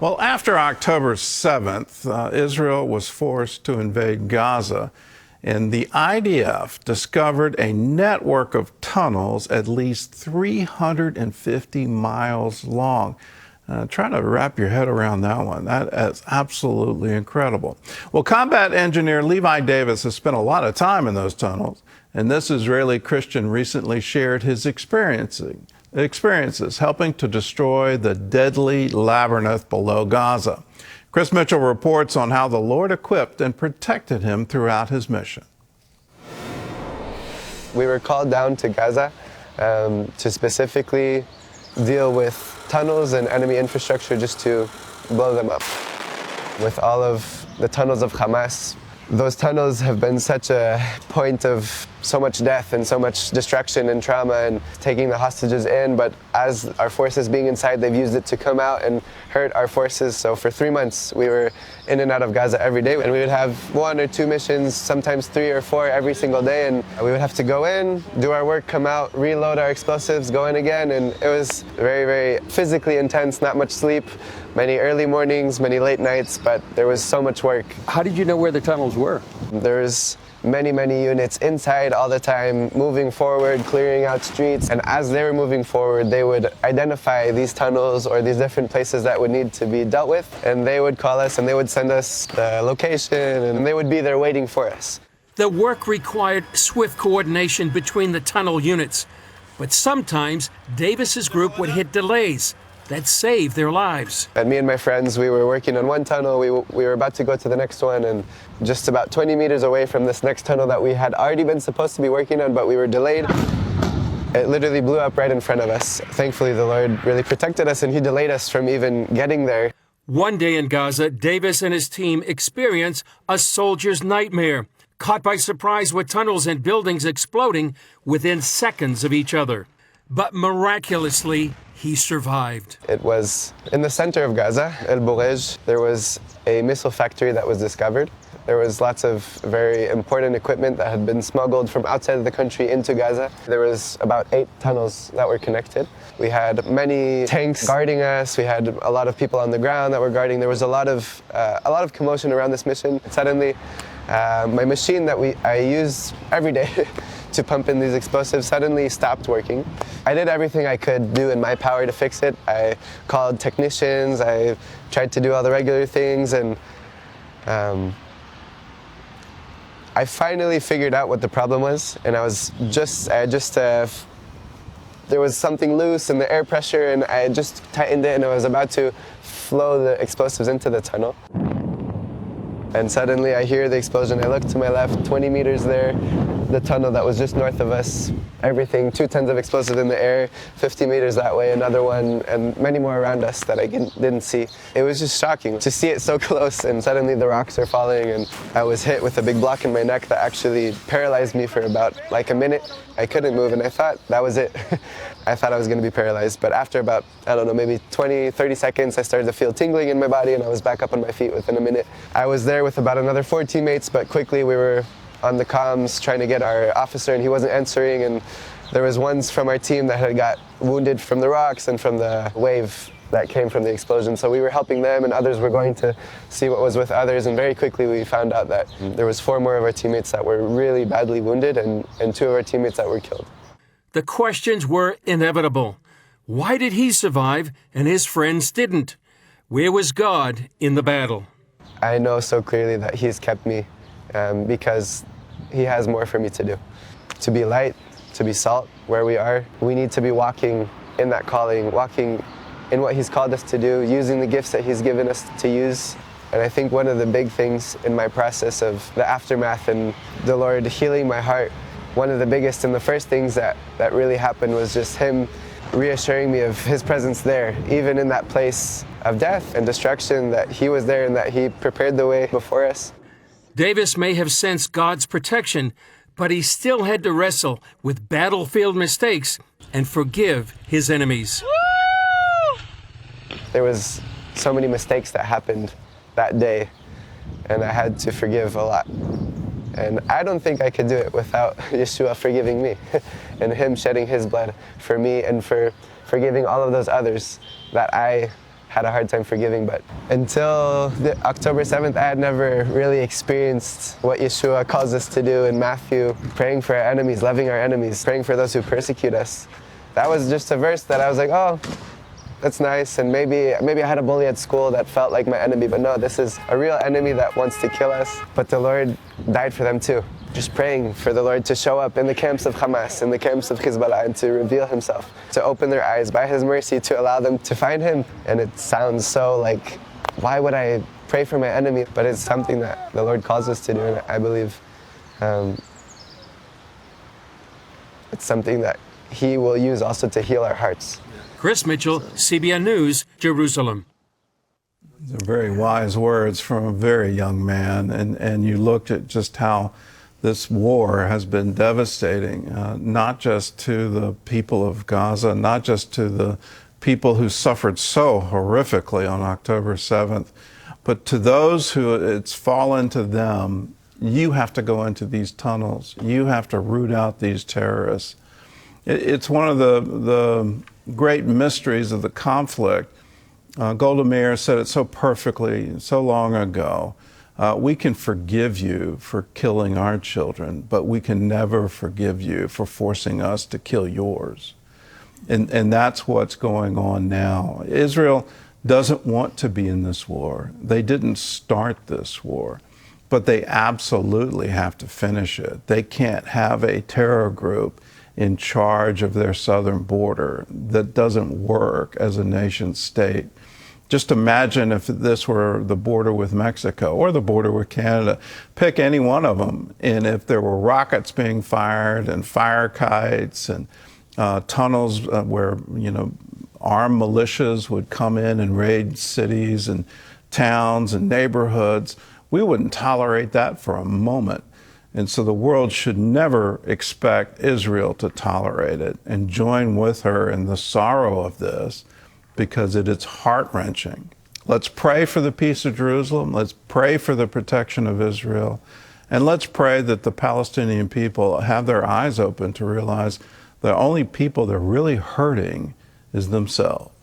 Well, after October 7th, Israel was forced to invade Gaza, and the IDF discovered a network of tunnels at least 350 miles long. Try to wrap your head around that one. That is absolutely incredible. Well, combat engineer Levi Davis has spent a lot of time in those tunnels, and this Israeli Christian recently shared his experiences helping to destroy the deadly labyrinth below Gaza. Chris Mitchell reports on how the Lord equipped and protected him throughout his mission. We were called down to Gaza to specifically deal with tunnels and enemy infrastructure, just to blow them up. With all of the tunnels of Hamas, those tunnels have been such a point of so much death and so much destruction and trauma and taking the hostages in, but as our forces being inside, they've used it to come out and hurt our forces. So for 3 months, we were in and out of Gaza every day, and we would have 1 or 2 missions, sometimes 3 or 4 every single day, and we would have to go in, do our work, come out, reload our explosives, go in again, and it was very, very physically intense, not much sleep, many early mornings, many late nights, but there was so much work. How did you know where the tunnels were? There's many units inside all the time, moving forward, clearing out streets. And as they were moving forward, they would identify these tunnels or these different places that would need to be dealt with. And they would call us and they would send us the location, and they would be there waiting for us. The work required swift coordination between the tunnel units. But sometimes Davis's group would hit delays that saved their lives. And me and my friends, we were working on one tunnel, we were about to go to the next one, and just about 20 meters away from this next tunnel that we had already been supposed to be working on, but we were delayed. It literally blew up right in front of us. Thankfully, the Lord really protected us, and He delayed us from even getting there. One day in Gaza, Davis and his team experience a soldier's nightmare, caught by surprise with tunnels and buildings exploding within seconds of each other. But miraculously, he survived. It was in the center of Gaza, El Bourej. There was a missile factory that was discovered. There was lots of very important equipment that had been smuggled from outside of the country into Gaza. There was about 8 tunnels that were connected. We had many tanks guarding us. We had a lot of people on the ground that were guarding. There was a lot of commotion around this mission. Suddenly, my machine that I use every day to pump in these explosives suddenly stopped working. I did everything I could do in my power to fix it. I called technicians, I tried to do all the regular things, and I finally figured out what the problem was, and there was something loose in the air pressure, and I just tightened it, and I was about to flow the explosives into the tunnel. And suddenly I hear the explosion. I look to my left, 20 meters there, the tunnel that was just north of us, everything, 2 tons of explosive in the air, 50 meters that way, another one, and many more around us that I didn't see. It was just shocking to see it so close, and suddenly the rocks are falling, and I was hit with a big block in my neck that actually paralyzed me for about like a minute. I couldn't move, and I thought that was it. I thought I was going to be paralyzed, but after about, I don't know, maybe 20, 30 seconds, I started to feel tingling in my body, and I was back up on my feet within a minute. I was there with about another 4 teammates, but quickly we were on the comms trying to get our officer, and he wasn't answering, and there was ones from our team that had got wounded from the rocks and from the wave that came from the explosion. So we were helping them, and others were going to see what was with others, and very quickly we found out that there was 4 more of our teammates that were really badly wounded, and 2 of our teammates that were killed. The questions were inevitable. Why did he survive and his friends didn't? Where was God in the battle? I know so clearly that He's kept me because He has more for me to do. To be light, to be salt where we are. We need to be walking in that calling, walking in what He's called us to do, using the gifts that He's given us to use. And I think one of the big things in my process of the aftermath and the Lord healing my heart, one of the biggest and the first things that really happened was just Him reassuring me of His presence there, even in that place of death and destruction, that He was there and that He prepared the way before us. Davis may have sensed God's protection, but he still had to wrestle with battlefield mistakes and forgive his enemies. There was so many mistakes that happened that day, and I had to forgive a lot. And I don't think I could do it without Yeshua forgiving me and Him shedding His blood for me and for forgiving all of those others that I had a hard time forgiving. But until October 7th, I had never really experienced what Yeshua calls us to do in Matthew, praying for our enemies, loving our enemies, praying for those who persecute us. That was just a verse that I was like, oh, that's nice, and maybe I had a bully at school that felt like my enemy, but no, this is a real enemy that wants to kill us. But the Lord died for them too. Just praying for the Lord to show up in the camps of Hamas, in the camps of Hezbollah, and to reveal Himself, to open their eyes by His mercy, to allow them to find Him. And it sounds so like, why would I pray for my enemy? But it's something that the Lord calls us to do, and I believe it's something that He will use also to heal our hearts. Chris Mitchell, CBN News, Jerusalem. These are very wise words from a very young man, and you looked at just how this war has been devastating, not just to the people of Gaza, not just to the people who suffered so horrifically on October 7th, but to those who it's fallen to them. You have to go into these tunnels. You have to root out these terrorists. It's one of the great mysteries of the conflict. Golda Meir said it so perfectly so long ago. We can forgive you for killing our children, but we can never forgive you for forcing us to kill yours. And that's what's going on now. Israel doesn't want to be in this war. They didn't start this war, but they absolutely have to finish it. They can't have a terror group in charge of their southern border. That doesn't work as a nation state. Just imagine if this were the border with Mexico or the border with Canada. Pick any one of them, and if there were rockets being fired and fire kites and tunnels where, armed militias would come in and raid cities and towns and neighborhoods, we wouldn't tolerate that for a moment. And so the world should never expect Israel to tolerate it and join with her in the sorrow of this, because it is heart-wrenching. Let's pray for the peace of Jerusalem. Let's pray for the protection of Israel. And let's pray that the Palestinian people have their eyes open to realize the only people they're really hurting is themselves.